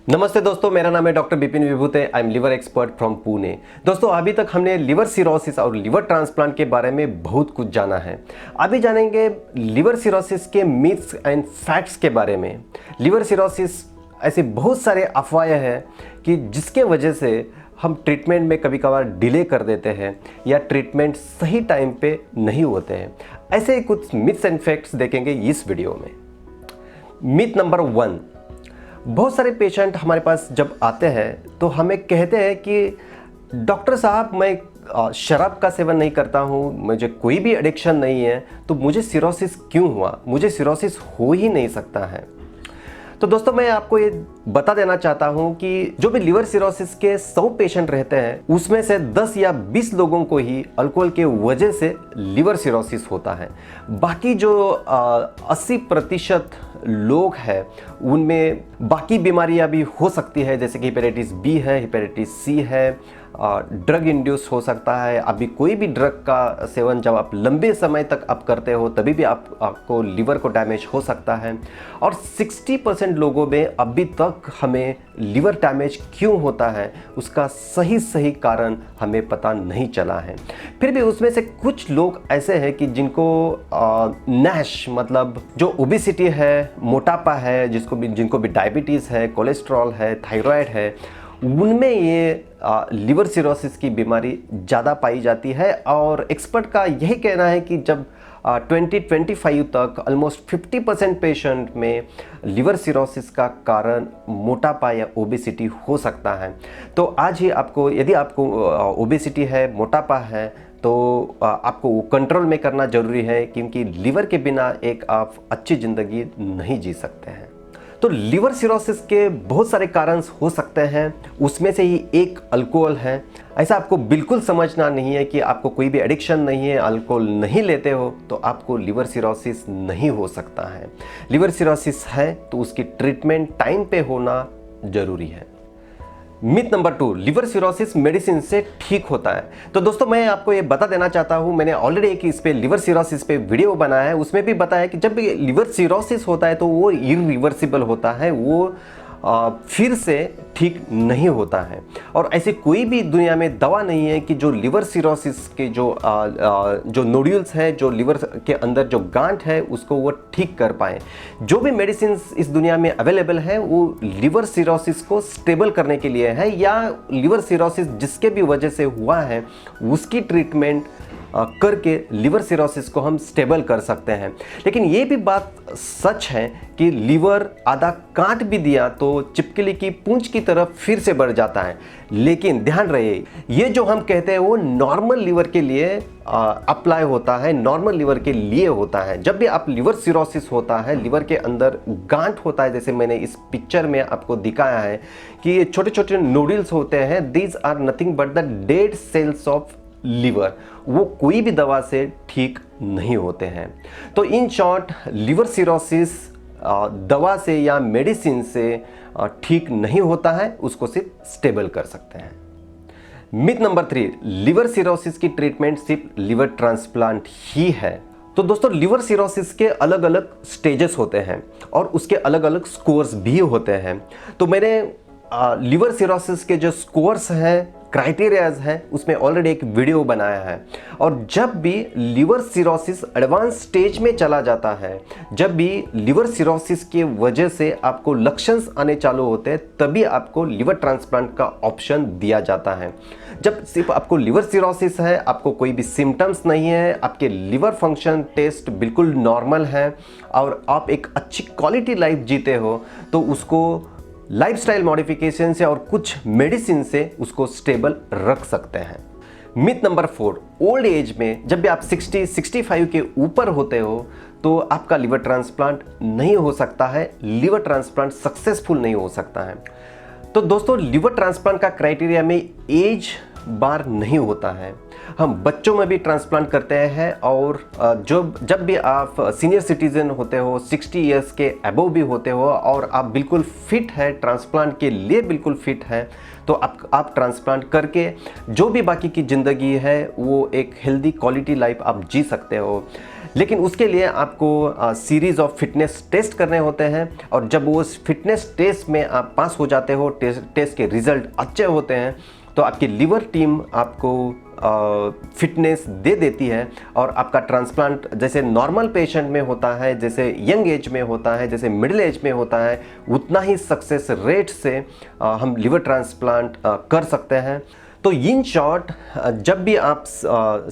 नमस्ते दोस्तों, मेरा नाम है doctor Vipin Vibhute. I am liver expert from Pune. दोस्तों, अभी तक हमने लिवर सिरोसिस और लिवर ट्रांसप्लांट के बारे में बहुत कुछ जाना है। अभी जानेंगे लिवर सिरोसिस के मिथ्स एंड फैक्ट्स के बारे में। लिवर सिरोसिस ऐसे बहुत सारे अफवाहें हैं कि जिसके वजह से हम ट्रीटमेंट में कभी कभार डिले कर देते हैं या ट्रीटमेंट सही टाइम पे नहीं होते हैं। ऐसे ही कुछ मिथ्स एंड फैक्ट्स देखेंगे इस वीडियो में। मिथ नंबर 1, बहुत सारे पेशेंट हमारे पास जब आते हैं तो हमें कहते हैं कि डॉक्टर साहब, मैं शराब का सेवन नहीं करता हूँ, मुझे कोई भी एडिक्शन नहीं है, तो मुझे सिरोसिस क्यों हुआ? मुझे सिरोसिस हो ही नहीं सकता है। तो दोस्तों, मैं आपको ये बता देना चाहता हूँ कि जो भी लिवर सिरोसिस के 100 पेशेंट रहते हैं उसमें से 10 या 20 लोगों को ही अल्कोहल के वजह से लिवर सिरोसिस होता है। बाकी जो 80% लोग हैं उनमें बाकी बीमारियां भी हो सकती है, जैसे कि हेपेटाइटिस बी है, हेपेटाइटिस सी है, ड्रग इंड्यूस हो सकता है। अभी कोई भी ड्रग का सेवन जब आप लंबे समय तक आप करते हो तभी भी आपको लिवर को डैमेज हो सकता है। और 60% लोगों में अभी तक हमें लिवर डैमेज क्यों होता है उसका सही कारण हमें पता नहीं चला है। फिर भी उसमें से कुछ लोग ऐसे हैं कि जिनको नैश मतलब जो ओबेसिटी है, मोटापा है, जिनको भी डायबिटीज़ है, कोलेस्ट्रॉल है, थायराइड है, उनमें ये लिवर सिरोसिस की बीमारी ज़्यादा पाई जाती है। और एक्सपर्ट का यही कहना है कि जब 2025 तक ऑलमोस्ट 50% पेशेंट में लिवर सिरोसिस का कारण मोटापा या ओबेसिटी हो सकता है। तो आज ही आपको, यदि आपको ओबेसिटी है, मोटापा है, तो आपको वो कंट्रोल में करना ज़रूरी है, क्योंकि लिवर के बिना एक आप अच्छी ज़िंदगी नहीं जी सकते हैं। तो लिवर सिरोसिस के बहुत सारे कारण हो सकते हैं, उसमें से ही एक अल्कोहल है। ऐसा आपको बिल्कुल समझना नहीं है कि आपको कोई भी एडिक्शन नहीं है, अल्कोहल नहीं लेते हो तो आपको लिवर सिरोसिस नहीं हो सकता है। लिवर सिरोसिस है तो उसकी ट्रीटमेंट टाइम पे होना ज़रूरी है। Myth number 2, liver cirrhosis medicine से ठीक होता है। तो दोस्तों, मैं आपको ये बता देना चाहता हूँ, मैंने ऑलरेडी एक इस पे लिवर सिरोसिस पे वीडियो बनाया है, उसमें भी बताया कि जब भी लिवर सिरोसिस होता है तो वो इरिवर्सिबल होता है, वो फिर से ठीक नहीं होता है। और ऐसे कोई भी दुनिया में दवा नहीं है कि जो लिवर सिरोसिस के जो नोड्यूल्स है, जो लिवर के अंदर जो गांठ है, उसको वो ठीक कर पाए। जो भी मेडिसिन इस दुनिया में अवेलेबल है वो लिवर सिरोसिस को स्टेबल करने के लिए है, या लिवर सिरोसिस जिसके भी वजह से हुआ है उसकी ट्रीटमेंट करके लिवर सिरोसिस को हम स्टेबल कर सकते हैं। लेकिन ये भी बात सच है कि लिवर आधा काट भी दिया तो छिपकली की पूंछ की तरफ फिर से बढ़ जाता है। लेकिन ध्यान रहे, ये जो हम कहते हैं वो नॉर्मल लिवर के लिए अप्लाई होता है, नॉर्मल लिवर के लिए होता है। जब भी आप लिवर सिरोसिस होता है, लिवर के अंदर गांठ होता है, जैसे मैंने इस पिक्चर में आपको दिखाया है कि ये छोटे छोटे नोडल्स होते हैं, these are nothing but the dead cells of liver. वो कोई भी दवा से ठीक नहीं होते हैं। तो इन शॉर्ट, लिवर सिरोसिस दवा से या मेडिसिन से ठीक नहीं होता है, उसको सिर्फ स्टेबल कर सकते हैं। मिथ नंबर 3, लिवर सिरोसिस की ट्रीटमेंट सिर्फ लिवर ट्रांसप्लांट ही है। तो दोस्तों, लिवर सिरोसिस के अलग अलग स्टेजेस होते हैं और उसके अलग अलग स्कोर्स भी होते हैं। तो मैंने लिवर सिरोसिस के जो स्कोर्स हैं, क्राइटेरियाज हैं, उसमें ऑलरेडी एक वीडियो बनाया है। और जब भी लिवर सिरोसिस एडवांस स्टेज में चला जाता है, जब भी लिवर सिरोसिस की वजह से आपको लक्षण आने चालू होते हैं, तभी आपको लिवर ट्रांसप्लांट का ऑप्शन दिया जाता है। जब सिर्फ आपको लिवर सिरोसिस है, आपको कोई भी सिम्टम्स नहीं है, आपके लिवर फंक्शन टेस्ट बिल्कुल नॉर्मल है और आप एक अच्छी क्वालिटी लाइफ जीते हो, तो उसको लाइफस्टाइल मॉडिफिकेशन से और कुछ मेडिसिन से उसको स्टेबल रख सकते हैं। मिथ नंबर 4, ओल्ड एज में जब भी आप 60-65 के ऊपर होते हो तो आपका लिवर ट्रांसप्लांट नहीं हो सकता है, लिवर ट्रांसप्लांट सक्सेसफुल नहीं हो सकता है। तो दोस्तों, लिवर ट्रांसप्लांट का क्राइटेरिया में एज बार नहीं होता है। हम बच्चों में भी ट्रांसप्लांट करते हैं और जब भी आप सीनियर सिटीजन होते हो, 60 इयर्स के अबव भी होते हो और आप बिल्कुल फिट है, ट्रांसप्लांट के लिए बिल्कुल फिट है, तो आप ट्रांसप्लांट करके जो भी बाकी की ज़िंदगी है वो एक हेल्दी क्वालिटी लाइफ आप जी सकते हो। लेकिन उसके लिए आपको सीरीज़ ऑफ फिटनेस टेस्ट करने होते हैं, और जब वो फिटनेस टेस्ट में आप पास हो जाते हो, टेस्ट के रिजल्ट अच्छे होते हैं, तो आपकी लिवर टीम आपको फिटनेस दे देती है और आपका ट्रांसप्लांट जैसे नॉर्मल पेशेंट में होता है, जैसे यंग एज में होता है, जैसे मिडिल एज में होता है, उतना ही सक्सेस रेट से हम लिवर ट्रांसप्लांट कर सकते हैं। तो इन शॉर्ट, जब भी आप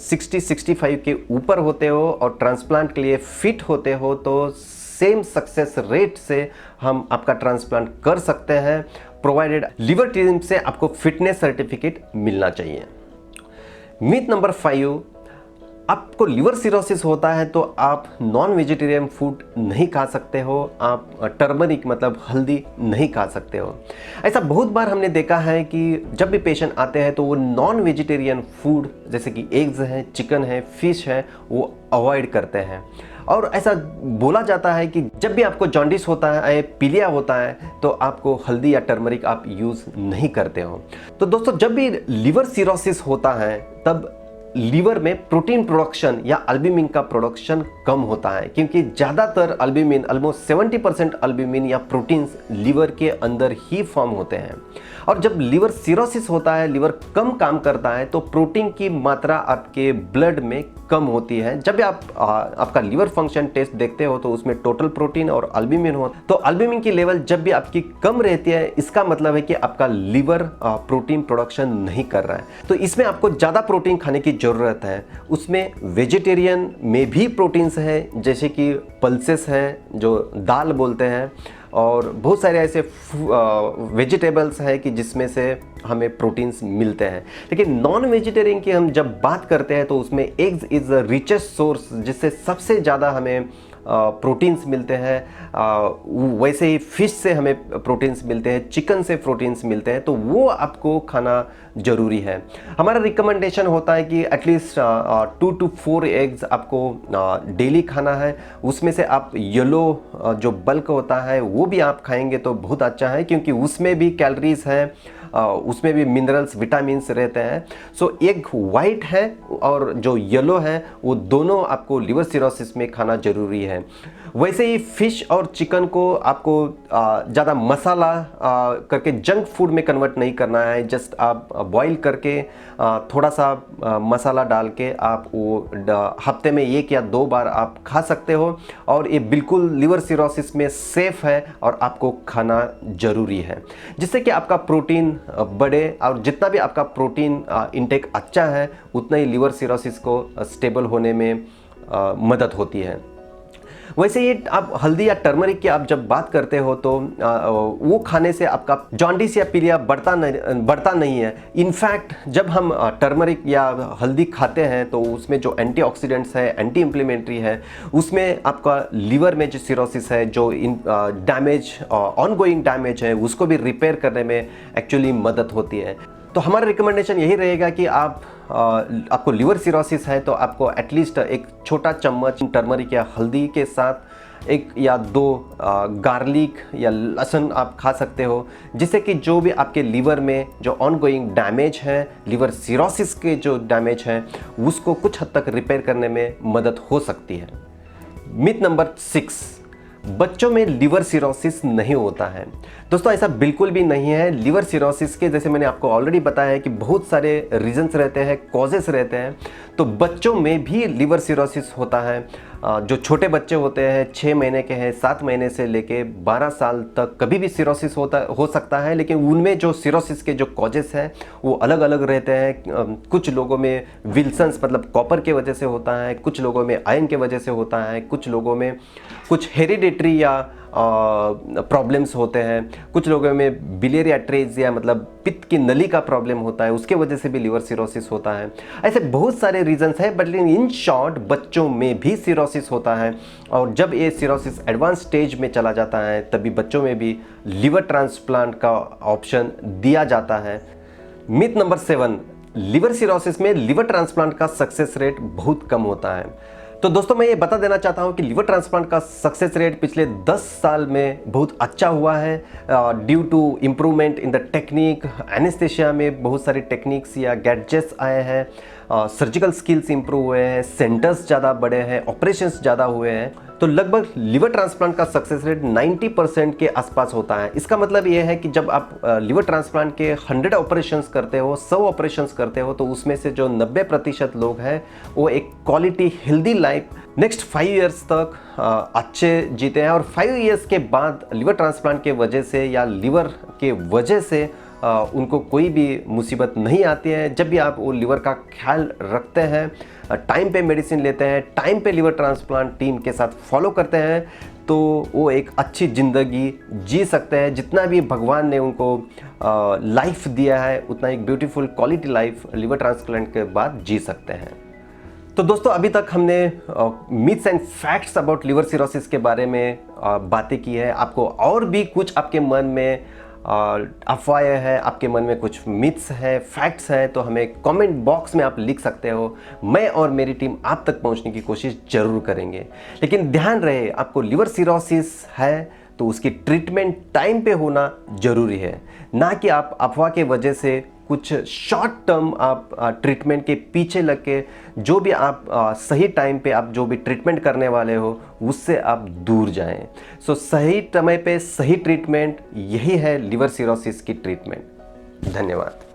60-65 के ऊपर होते हो और ट्रांसप्लांट के लिए फिट होते हो, तो सेम सक्सेस रेट से हम आपका ट्रांसप्लांट कर सकते हैं, प्रोवाइडेड लिवर टीम से आपको फिटनेस सर्टिफिकेट मिलना चाहिए। मिथ नंबर 5, आपको लिवर सिरोसिस होता है तो आप नॉन वेजिटेरियन फूड नहीं खा सकते हो, आप टर्मरिक मतलब हल्दी नहीं खा सकते हो। ऐसा बहुत बार हमने देखा है कि जब भी पेशेंट आते हैं तो वो नॉन वेजिटेरियन फूड जैसे कि एग्स हैं, चिकन है, फिश है, वो अवॉइड करते हैं। और ऐसा बोला जाता है कि जब भी आपको जॉन्डिस होता है, पीलिया होता है, तो आपको हल्दी या टर्मरिक आप यूज़ नहीं करते हो। तो दोस्तों, जब भी लिवर सिरोसिस होता है तब लीवर में प्रोटीन प्रोडक्शन या अल्बुमिन का प्रोडक्शन कम होता है, क्योंकि ज़्यादातर अल्बुमिन, ऑलमोस्ट 70% अल्बुमिन या प्रोटीन्स लीवर के अंदर ही फॉर्म होते हैं। और जब लिवर सिरोसिस होता है, लिवर कम काम करता है, तो प्रोटीन की मात्रा आपके ब्लड में कम होती है। जब भी आप आपका लिवर फंक्शन टेस्ट देखते हो तो उसमें टोटल प्रोटीन और अल्बुमिन हो, तो अल्बुमिन की लेवल जब भी आपकी कम रहती है, इसका मतलब है कि आपका लिवर प्रोटीन प्रोडक्शन नहीं कर रहा है। तो इसमें आपको ज़्यादा प्रोटीन खाने की ज़रूरत है। उसमें वेजिटेरियन में भी प्रोटीन्स हैं, जैसे कि पल्सेस हैं जो दाल बोलते हैं, और बहुत सारे ऐसे वेजिटेबल्स हैं कि जिसमें से हमें प्रोटीन्स मिलते हैं। लेकिन नॉन वेजिटेरियन की हम जब बात करते हैं तो उसमें eggs is the richest source, जिससे सबसे ज़्यादा हमें प्रोटीन्स मिलते हैं। वैसे ही फिश से हमें प्रोटीन्स मिलते हैं, चिकन से प्रोटीन्स मिलते हैं, तो वो आपको खाना ज़रूरी है। हमारा रिकमेंडेशन होता है कि एटलीस्ट 2 to 4 एग्स आपको डेली खाना है। उसमें से आप येलो जो बल्क होता है वो भी आप खाएंगे तो बहुत अच्छा है, क्योंकि उसमें भी कैलोरीज हैं, उसमें भी मिनरल्स, विटामिन्स रहते हैं। सो एक वाइट है और जो येलो है, वो दोनों आपको लिवर सिरोसिस में खाना ज़रूरी है। वैसे ही फिश और चिकन को आपको ज़्यादा मसाला करके जंक फूड में कन्वर्ट नहीं करना है। जस्ट आप बॉईल करके थोड़ा सा मसाला डाल के आप वो हफ्ते में 1 या 2 बार आप खा सकते हो, और ये बिल्कुल लिवर सिरोसिस में सेफ़ है और आपको खाना ज़रूरी है, जिससे कि आपका प्रोटीन बढ़े। और जितना भी आपका प्रोटीन इंटेक अच्छा है, उतना ही लिवर सिरोसिस को स्टेबल होने में मदद होती है। वैसे ये आप हल्दी या टर्मरिक की आप जब बात करते हो तो वो खाने से आपका जॉन्डिस या पीलिया बढ़ता नहीं है। इनफैक्ट जब हम टर्मरिक या हल्दी खाते हैं तो उसमें जो एंटीऑक्सीडेंट्स है, एंटी इंफ्लेमेटरी है, उसमें आपका लिवर में जो सिरोसिस है, जो डैमेज, ऑनगोइंग डैमेज है, उसको भी रिपेयर करने में एक्चुअली मदद होती है। तो हमारा रिकमेंडेशन यही रहेगा कि आपको लिवर सिरोसिस है तो आपको एटलीस्ट एक छोटा चम्मच टर्मरिक या हल्दी के साथ 1 या 2 गार्लिक या लहसुन आप खा सकते हो, जिससे कि जो भी आपके लीवर में जो ऑनगोइंग डैमेज है, लिवर सिरोसिस के जो डैमेज है, उसको कुछ हद तक रिपेयर करने में मदद हो सकती है। मिथ नंबर 6, बच्चों में लिवर सिरोसिस नहीं होता है। दोस्तों, ऐसा बिल्कुल भी नहीं है। लिवर सिरोसिस के, जैसे मैंने आपको ऑलरेडी बताया है कि बहुत सारे रीजंस रहते हैं, कॉजेस रहते हैं। तो बच्चों में भी लिवर सिरोसिस होता है। जो छोटे बच्चे होते हैं, 6 महीने के हैं, 7 महीने से लेके 12 साल तक कभी भी सिरोसिस हो सकता है। लेकिन उनमें जो सिरोसिस के जो कॉजेस हैं वो अलग अलग रहते हैं। कुछ लोगों में विल्सन्स मतलब कॉपर के वजह से होता है, कुछ लोगों में आयरन के वजह से होता है, कुछ लोगों में कुछ हेरिडिटरी या प्रॉब्लम्स होते हैं, कुछ लोगों में बिलियरी अट्रेजिया मतलब पित्त की नली का प्रॉब्लम होता है, उसके वजह से भी लिवर सिरोसिस होता है। ऐसे बहुत सारे रीजंस हैं, बट इन शॉर्ट बच्चों में भी सिरोसिस होता है। और जब ये सिरोसिस एडवांस स्टेज में चला जाता है, तभी बच्चों में भी लिवर ट्रांसप्लांट का ऑप्शन दिया जाता है। मिथ नंबर 7, लिवर सिरोसिस में लिवर ट्रांसप्लांट का सक्सेस रेट बहुत कम होता है। तो दोस्तों मैं ये बता देना चाहता हूँ कि लिवर ट्रांसप्लांट का सक्सेस रेट पिछले 10 साल में बहुत अच्छा हुआ है due to improvement in the technique. Anaesthesia में बहुत सारी टेक्निक्स या गैजेट्स आए हैं, सर्जिकल स्किल्स इंप्रूव हुए हैं, सेंटर्स ज़्यादा बड़े हैं, ऑपरेशंस ज़्यादा हुए हैं। तो लगभग लिवर ट्रांसप्लांट का सक्सेस रेट 90% के आसपास होता है। इसका मतलब ये है कि जब आप लिवर ट्रांसप्लांट के 100 ऑपरेशंस करते हो, 100 ऑपरेशंस करते हो, तो उसमें से जो 90% लोग हैं वो एक quality healthy life next 5 years तक अच्छे जीते हैं। और 5 इयर्स के बाद लिवर ट्रांसप्लांट के वजह से या लिवर के वजह से उनको कोई भी मुसीबत नहीं आती है। जब भी आप वो लिवर का ख्याल रखते हैं, टाइम पे मेडिसिन लेते हैं, टाइम पे लिवर ट्रांसप्लांट टीम के साथ फॉलो करते हैं, तो वो एक अच्छी ज़िंदगी जी सकते हैं। जितना भी भगवान ने उनको लाइफ दिया है उतना एक beautiful quality life liver transplant के बाद जी सकते हैं। तो दोस्तों अभी तक हमने myths and facts about liver cirrhosis के बारे में बातें की है। आपको और भी कुछ आपके मन में अफवाहें हैं, आपके मन में कुछ मिथ्स हैं, फैक्ट्स हैं, तो हमें कमेंट बॉक्स में आप लिख सकते हो। मैं और मेरी टीम आप तक पहुंचने की कोशिश जरूर करेंगे। लेकिन ध्यान रहे, आपको लिवर सिरोसिस है तो उसकी ट्रीटमेंट टाइम पे होना जरूरी है, ना कि आप अफवाह के वजह से कुछ शॉर्ट टर्म आप ट्रीटमेंट के पीछे लग के जो भी आप सही टाइम पे आप जो भी ट्रीटमेंट करने वाले हो उससे आप दूर जाएं। सो सही समय पे सही ट्रीटमेंट, यही है लिवर सिरोसिस की ट्रीटमेंट। धन्यवाद।